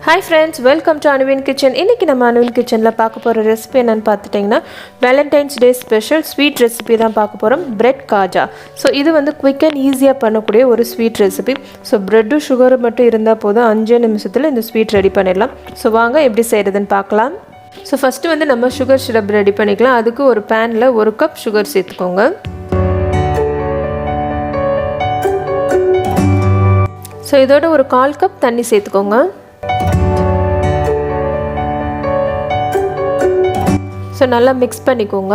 Hi friends, welcome to Anuwin kitchen. இன்னைக்கு நம்ம Anuwin kitchenல பார்க்க போற ரெசிபி என்னன்னு பார்த்துட்டீங்கன்னா Valentine's Day special sweet recipe தான் பார்க்க போறோம். Bread Kaja. So இது வந்து quick and easy பண்ணக்கூடிய ஒரு sweet recipe. So bread sugar மட்டும் இருந்தா போதும் 5 நிமிஷத்துல இந்த sweet ரெடி பண்ணிடலாம். So வாங்க எப்படி செய்யறதுன்னு பார்க்கலாம். So first வந்து நம்ம sugar syrup ரெடி பண்ணிக்கலாம். அதுக்கு ஒரு panல 1 கப் sugar சேர்த்துக்கோங்க. So இதோட ஒரு 1/4 கப் தண்ணி சேர்த்துக்கோங்க. So நல்லா mix பண்ணிக்கோங்க.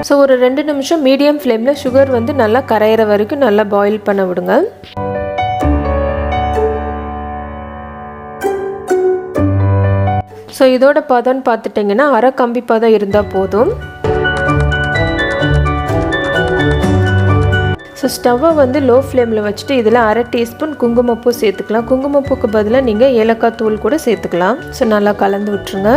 So ஒரு 2 நிமிஷம் மீடியம் ஃப்ளேம்ல sugar வந்து நல்லா கரையற வரைக்கும் நல்லா பாயில் பண்ண விடுங்க. So இதோட பதம் பார்த்துட்டீங்கன்னா அரை கம்பி பதம் இருந்தா போதும். So ஸ்டவ்வை வந்து லோ ஃப்ளேமில் வச்சுட்டு இதில் அரை டீஸ்பூன் குங்குமப்பூ சேர்த்துக்கலாம். குங்குமப்பூக்கு பதிலாக நீங்கள் ஏலக்காய் தூள் கூட சேர்த்துக்கலாம். ஸோ நல்லா கலந்து விட்டுருங்க.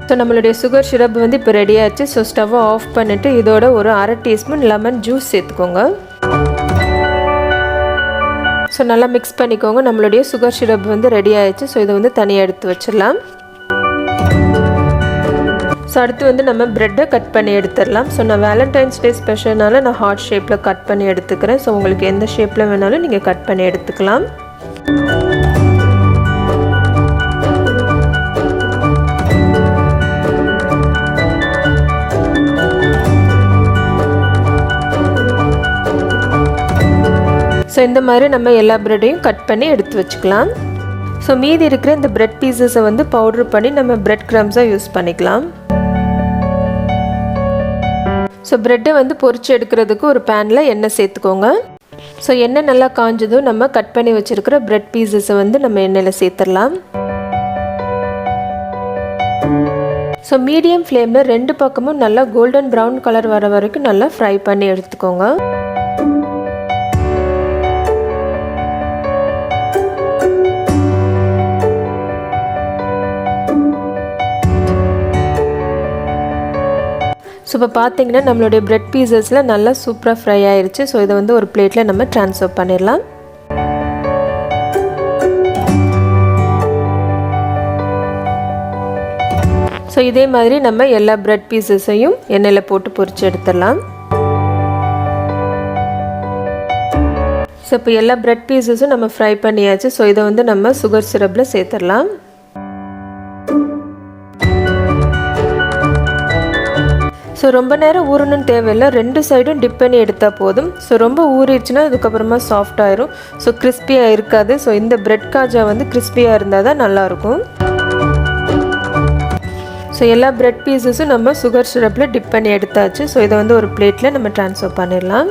ஸோ நம்மளுடைய சுகர் சிரப் வந்து இப்போ ரெடி ஆச்சு. ஸோ ஸ்டவ்வை ஆஃப் பண்ணிவிட்டு இதோட ஒரு அரை டீஸ்பூன் லெமன் ஜூஸ் சேர்த்துக்கோங்க. ஸோ நல்லா மிக்ஸ் பண்ணிக்கோங்க. நம்மளுடைய சுகர் சிரப் வந்து ரெடி ஆயிடுச்சு. ஸோ இதை வந்து தனியாக எடுத்து வச்சிடலாம். ஸோ அடுத்து வந்து நம்ம ப்ரெட்டை கட் பண்ணி எடுத்துடலாம். ஸோ நான் வேலண்டைன்ஸ் டே ஸ்பெஷல்னால நான் ஹார்ட் ஷேப்பில் கட் பண்ணி எடுத்துக்கிறேன். ஸோ உங்களுக்கு எந்த ஷேப்பில் வேணாலும் நீங்கள் கட் பண்ணி எடுத்துக்கலாம். ஸோ இந்த மாதிரி நம்ம எல்லா ப்ரெட்டையும் கட் பண்ணி எடுத்து வச்சுக்கலாம். ஸோ மீதி இருக்கிற இந்த ப்ரெட் பீசஸை வந்து பவுட்ரு பண்ணி நம்ம ப்ரெட் க்ரம்ஸாக யூஸ் பண்ணிக்கலாம். ஸோ ப்ரெட்டை வந்து பொரிச்சு எடுக்கிறதுக்கு ஒரு பேனில் எண்ணெய் சேர்த்துக்கோங்க. ஸோ எண்ணெய் நல்லா காஞ்சதும் நம்ம கட் பண்ணி வச்சுருக்கிற ப்ரெட் பீசஸை வந்து நம்ம எண்ணெயில் சேர்த்துடலாம். ஸோ மீடியம் ஃப்ளேமில் 2 பக்கமும் நல்லா கோல்டன் ப்ரௌன் கலர் வர வரைக்கும் நல்லா ஃப்ரை பண்ணி எடுத்துக்கோங்க. ஸோ இப்போ பார்த்தீங்கன்னா நம்மளுடைய ப்ரெட் பீசஸில் நல்லா சூப்பராக ஃப்ரை ஆயிடுச்சு. ஸோ இதை வந்து ஒரு பிளேட்டில் நம்ம ட்ரான்ஸ்ஃபர் பண்ணிடலாம். ஸோ இதே மாதிரி நம்ம எல்லா ப்ரெட் பீசஸையும் எண்ணெயில் போட்டு பொரிச்சு எடுத்துடலாம். ஸோ இப்போ எல்லா ப்ரெட் பீசஸும் நம்ம ஃப்ரை பண்ணியாச்சு. ஸோ இதை வந்து நம்ம சுகர் சிரப்பில் சேர்த்துடலாம். ஸோ ரொம்ப நேரம் ஊறணும்னு தேவையில்லை. 2 சைடும் டிப் பண்ணி எடுத்தால் போதும். ஸோ ரொம்ப ஊறிடுச்சுன்னா அதுக்கப்புறமா சாஃப்ட் ஆயிரும். ஸோ கிறிஸ்பியாக இருக்காது. ஸோ இந்த பிரெட் காஜா வந்து கிறிஸ்பியாக இருந்தால் தான் நல்லாயிருக்கும். ஸோ எல்லா பிரெட் பீசஸும் நம்ம சுகர் சிரப்பில் டிப் பண்ணி எடுத்தாச்சு. ஸோ இதை வந்து ஒரு பிளேட்டில் நம்ம ட்ரான்ஸ்ஃபர் பண்ணிடலாம்.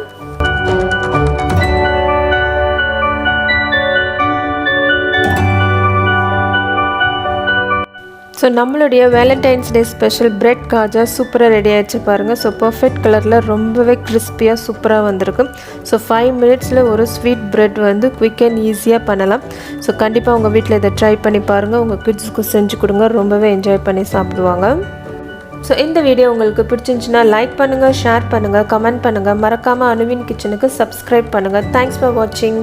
ஸோ நம்மளுடைய Valentine's day special bread khaja சூப்பராக ரெடி ஆகிடுச்சு பாருங்கள். ஸோ பர்ஃபெக்ட் கலரில் ரொம்பவே கிறிஸ்பியாக சூப்பராக வந்திருக்கு. ஸோ 5 மினிட்ஸில் ஒரு ஸ்வீட் பிரெட் வந்து குயிக் அண்ட் ஈஸியாக பண்ணலாம். ஸோ கண்டிப்பாக உங்கள் வீட்டில் இதை ட்ரை பண்ணி பாருங்கள். உங்கள் கிட்ஸுக்கு செஞ்சு கொடுங்க. ரொம்பவே என்ஜாய் பண்ணி சாப்பிடுவாங்க. ஸோ இந்த வீடியோ உங்களுக்கு பிடிச்சிருந்துச்சுன்னா லைக் பண்ணுங்கள், ஷேர் பண்ணுங்கள், கமெண்ட் பண்ணுங்கள். மறக்காமல் அனுவின் கிச்சனுக்கு சப்ஸ்கிரைப் பண்ணுங்கள். தேங்க்ஸ் ஃபார் வாட்சிங்.